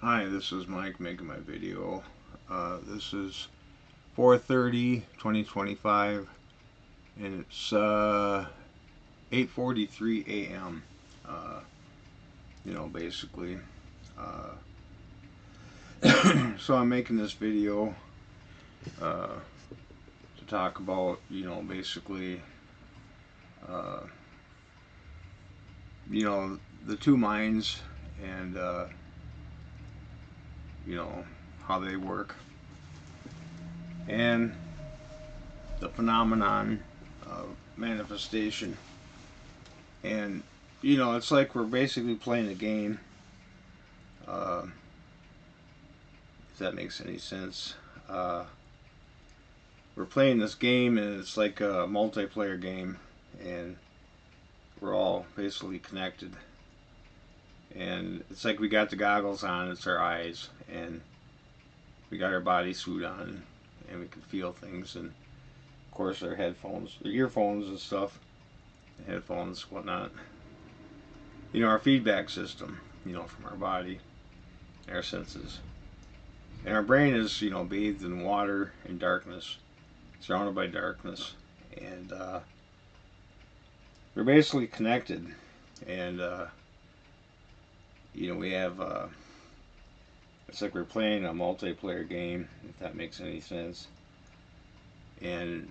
Hi, this is Mike making my video. This is 4:30, 2025, and it's 8:43 a.m. Basically. Uh, so I'm making this video to talk about, basically, uh, the two minds and, you know, how they work. And the phenomenon of manifestation. And it's like we're basically playing a game, uh, if that makes any sense. We're playing this game, and it's like a multiplayer game, and we're all basically connected. And it's like we got the goggles on, it's our eyes, and we got our bodysuit on, and we can feel things, and of course our headphones, our earphones and stuff, headphones, whatnot. Our feedback system, from our body, our senses. And our brain is, bathed in water and darkness, surrounded by darkness. And we're basically connected. And, we have, it's like we're playing a multiplayer game, if that makes any sense. And,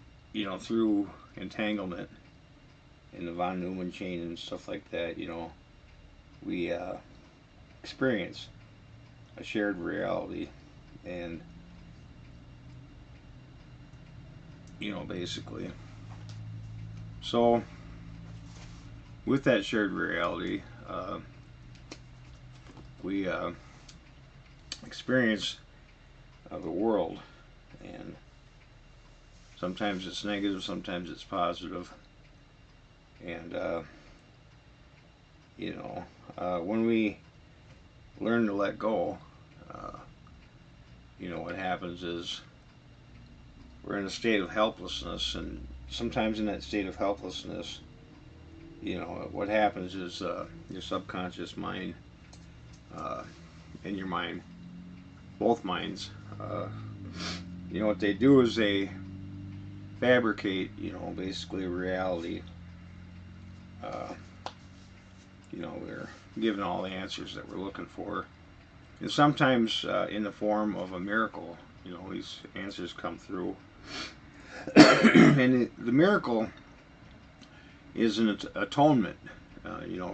through entanglement in the von Neumann chain and stuff like that, we experience a shared reality. And basically, so with that shared reality, we experience the world, and sometimes it's negative, sometimes it's positive. And when we learn to let go, what happens is we're in a state of helplessness, and sometimes in that state of helplessness, what happens is your subconscious mind and your mind, both minds, what they do is they fabricate, basically a reality. We're given all the answers that we're looking for, and sometimes in the form of a miracle. These answers come through, and the miracle is an atonement,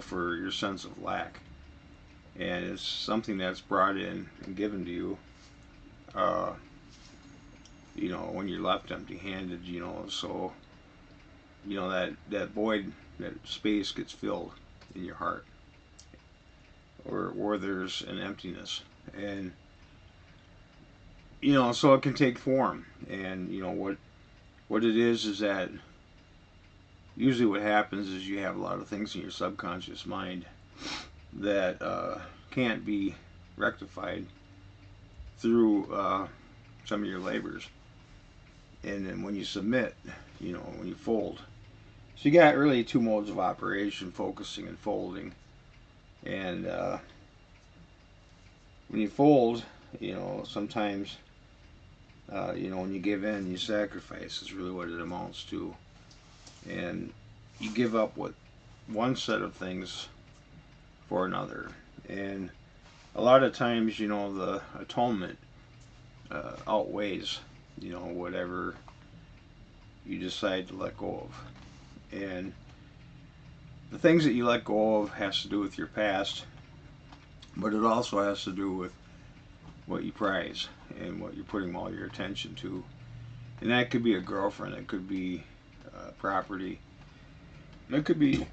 for your sense of lack, and it's something that's brought in and given to you, when you're left empty-handed. So that void, that space gets filled in your heart, or there's an emptiness, and so it can take form. And what it is that usually what happens is you have a lot of things in your subconscious mind that can't be rectified through some of your labors. And then when you submit, when you fold, so you got really two modes of operation: focusing and folding. And when you fold, sometimes when you give in, you sacrifice is really what it amounts to. And you give up what one set of things for another. And a lot of times, the atonement outweighs, whatever you decide to let go of. And the things that you let go of has to do with your past, but it also has to do with what you prize and what you're putting all your attention to. And that could be a girlfriend, it could be property, it could be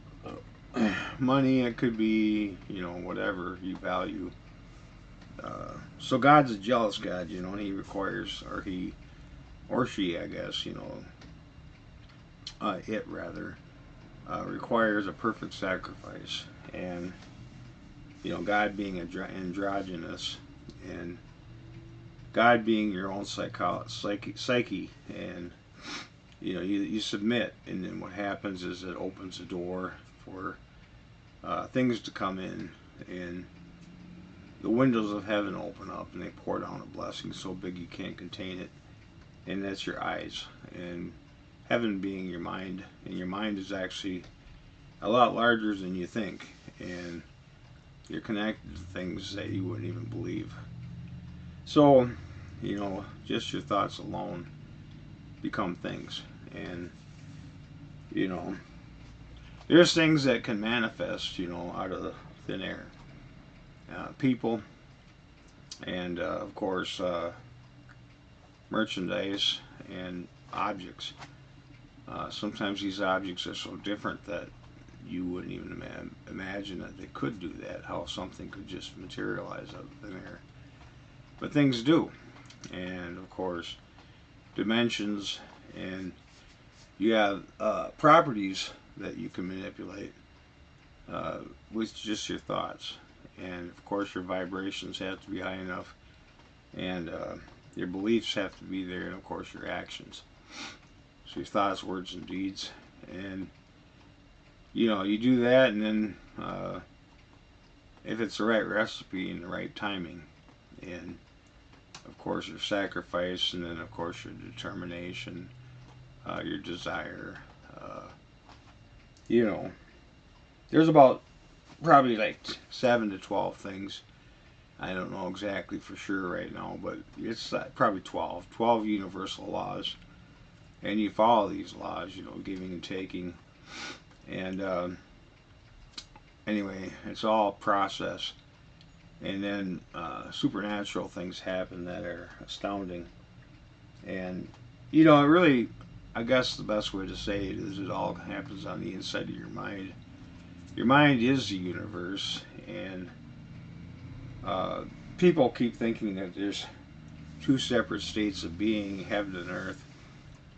money, it could be, whatever you value. So God's a jealous God, and He requires, or she, I guess, it rather, requires a perfect sacrifice. And, God being androgynous, and God being your own psyche, and you submit, and then what happens is it opens the door for things to come in. And the windows of heaven open up and they pour down a blessing so big you can't contain it, and that's your eyes. And heaven being your mind, and your mind is actually a lot larger than you think, and you're connected to things that you wouldn't even believe. So, just your thoughts alone become things. And, you know, there's things that can manifest, out of the thin air. People, and of course, merchandise and objects. Sometimes these objects are so different that you wouldn't even imagine that they could do that, how something could just materialize out of thin air. But things do. And of course, dimensions, and you have properties that you can manipulate with just your thoughts. And of course, your vibrations have to be high enough, and your beliefs have to be there, and of course, your actions. So your thoughts, words, and deeds. And you do that, and then if it's the right recipe and the right timing, and of course your sacrifice, and then of course your determination, your desire. There's about probably like 7 to 12 things. I don't know exactly for sure right now, but it's probably 12 universal laws, and you follow these laws, giving and taking. And anyway, it's all process, and then supernatural things happen that are astounding. And it really, I guess the best way to say it is, it all happens on the inside of your mind. Your mind is the universe, and people keep thinking that there's two separate states of being, heaven and earth.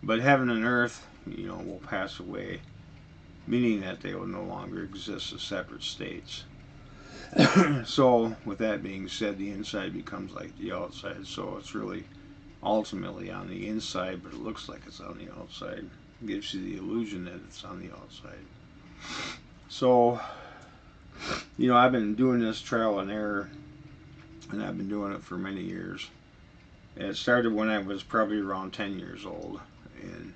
But heaven and earth, will pass away, meaning that they will no longer exist as separate states. So, with that being said, the inside becomes like the outside. So it's really ultimately on the inside, but it looks like it's on the outside. It gives you the illusion that it's on the outside. So, I've been doing this trial and error, and I've been doing it for many years. And it started when I was probably around 10 years old, and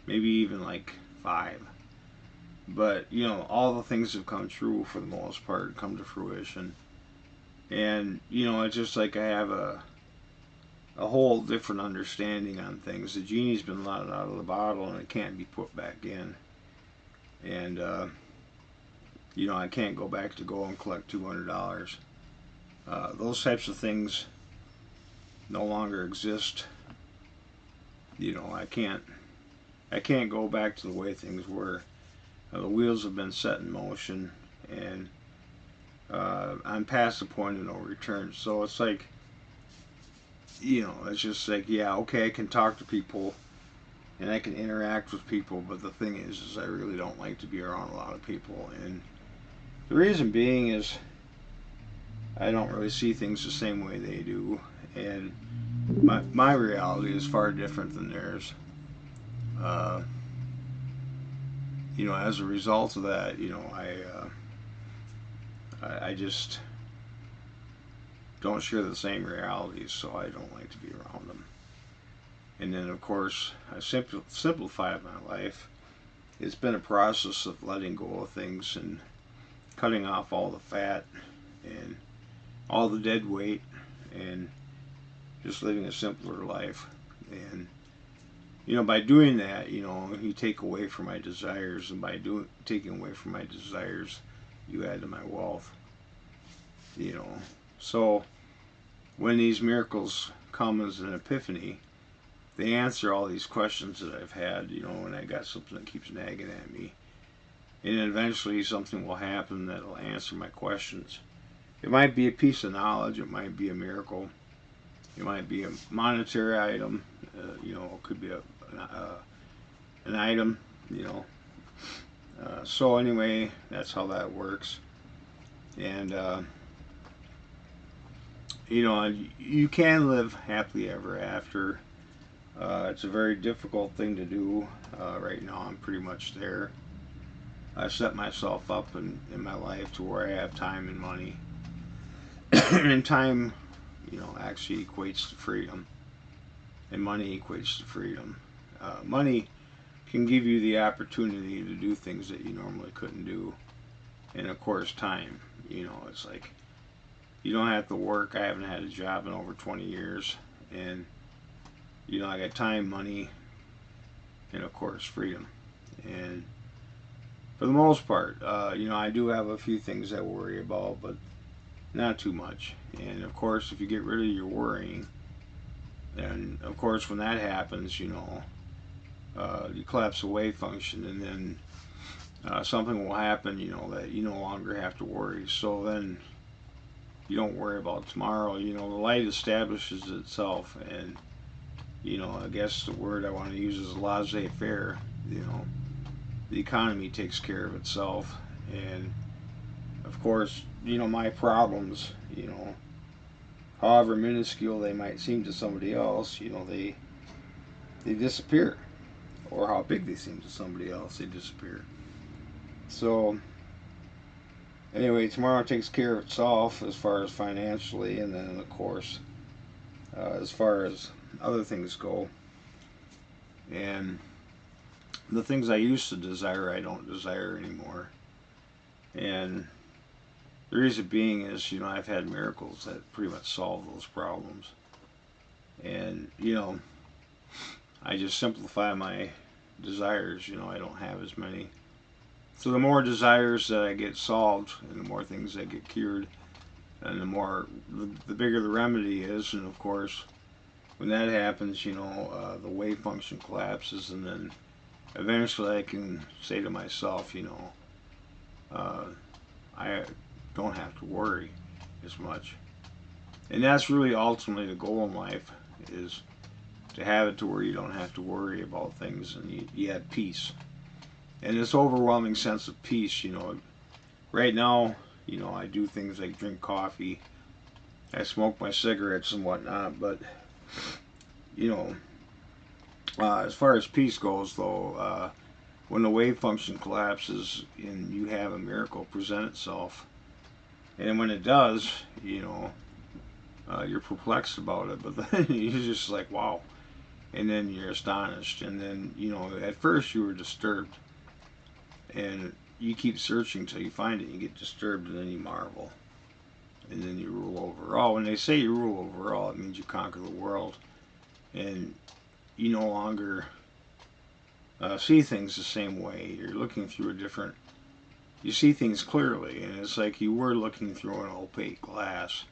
maybe even like 5. But, all the things have come true for the most part, come to fruition. And, it's just like I have a whole different understanding on things. The genie's been let out of the bottle, and it can't be put back in. And, I can't go back to go and collect $200. Those types of things no longer exist. I can't go back to the way things were. The wheels have been set in motion, and I'm past the point of no return. So it's like, it's just like, yeah, okay, I can talk to people and I can interact with people, but the thing is I really don't like to be around a lot of people. And the reason being is I don't really see things the same way they do, and my reality is far different than theirs. As a result of that, I just don't share the same realities, so I don't like to be around them. And then, of course, I simplified my life. It's been a process of letting go of things and cutting off all the fat and all the dead weight, and just living a simpler life. And by doing that, you take away from my desires, and by taking away from my desires, you add to my wealth. So when these miracles come as an epiphany, they answer all these questions that I've had, when I got something that keeps nagging at me. And eventually something will happen that will answer my questions. It might be a piece of knowledge, it might be a miracle, it might be a monetary item, it could be an item, So anyway, that's how that works. And, you can live happily ever after. It's a very difficult thing to do. Right now I'm pretty much there. I've set myself up in my life to where I have time and money and time, actually equates to freedom, and money equates to freedom. Money can give you the opportunity to do things that you normally couldn't do, and of course, time. It's like you don't have to work. I haven't had a job in over 20 years, and I got time, money, and of course, freedom. And for the most part, I do have a few things I worry about, but not too much. And of course, if you get rid of your worrying, then of course when that happens, you collapse the wave function, and then something will happen, that you no longer have to worry. So then you don't worry about tomorrow. The light establishes itself, and I guess the word I want to use is laissez-faire. The economy takes care of itself, and of course, my problems, however minuscule they might seem to somebody else, they disappear, or how big they seem to somebody else, they disappear. So anyway, tomorrow takes care of itself as far as financially, and then of course, as far as other things go, and the things I used to desire, I don't desire anymore. And the reason being is, I've had miracles that pretty much solve those problems. And, I just simplify my desires. I don't have as many. So the more desires that I get solved, and the more things that get cured, and the bigger the remedy is. And of course, when that happens, the wave function collapses, and then eventually I can say to myself, I don't have to worry as much. And that's really ultimately the goal in life, is to have it to where you don't have to worry about things, and you have peace. And this overwhelming sense of peace, right now, I do things like drink coffee, I smoke my cigarettes and whatnot, but, as far as peace goes, though, when the wave function collapses and you have a miracle present itself, and when it does, you're perplexed about it, but then you're just like, wow. And then you're astonished. And then, at first you were disturbed. And you keep searching till you find it. You get disturbed, and then you marvel. And then you rule over all. When they say you rule over all, it means you conquer the world. And you no longer see things the same way. You're looking through you see things clearly. And it's like you were looking through an opaque glass.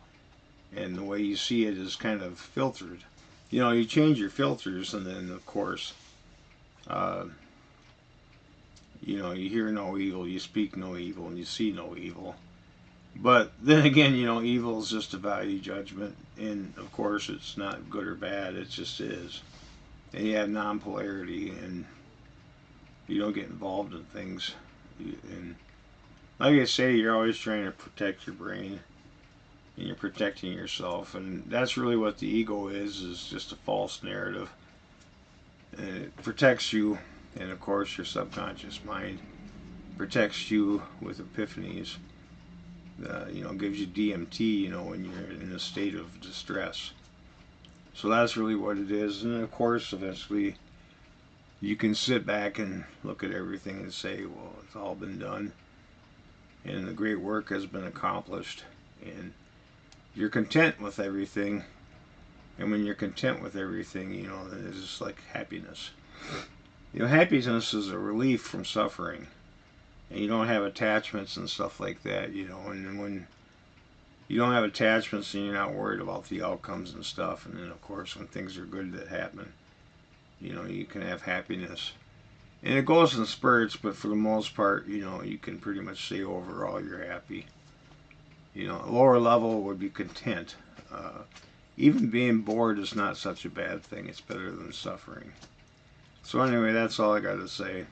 And the way you see it is kind of filtered. You change your filters, and then of course, you hear no evil, you speak no evil, and you see no evil. But then again, evil is just a value judgment, and of course, it's not good or bad, it just is. And you have non-polarity, and you don't get involved in things. And like I say, you're always trying to protect your brain, and you're protecting yourself, and that's really what the ego is just a false narrative. And it protects you, and of course your subconscious mind protects you with epiphanies. Gives you DMT, when you're in a state of distress. So that's really what it is. And of course, eventually, you can sit back and look at everything and say, well, it's all been done, and the great work has been accomplished, and you're content with everything. And when you're content with everything, then it's just like happiness. Happiness is a relief from suffering, and you don't have attachments and stuff like that, and when you don't have attachments, and you're not worried about the outcomes and stuff, and then of course when things are good that happen, you can have happiness. And it goes in spurts, but for the most part, you can pretty much say overall you're happy. A lower level would be content. Even being bored is not such a bad thing. It's better than suffering. So anyway, that's all I got to say.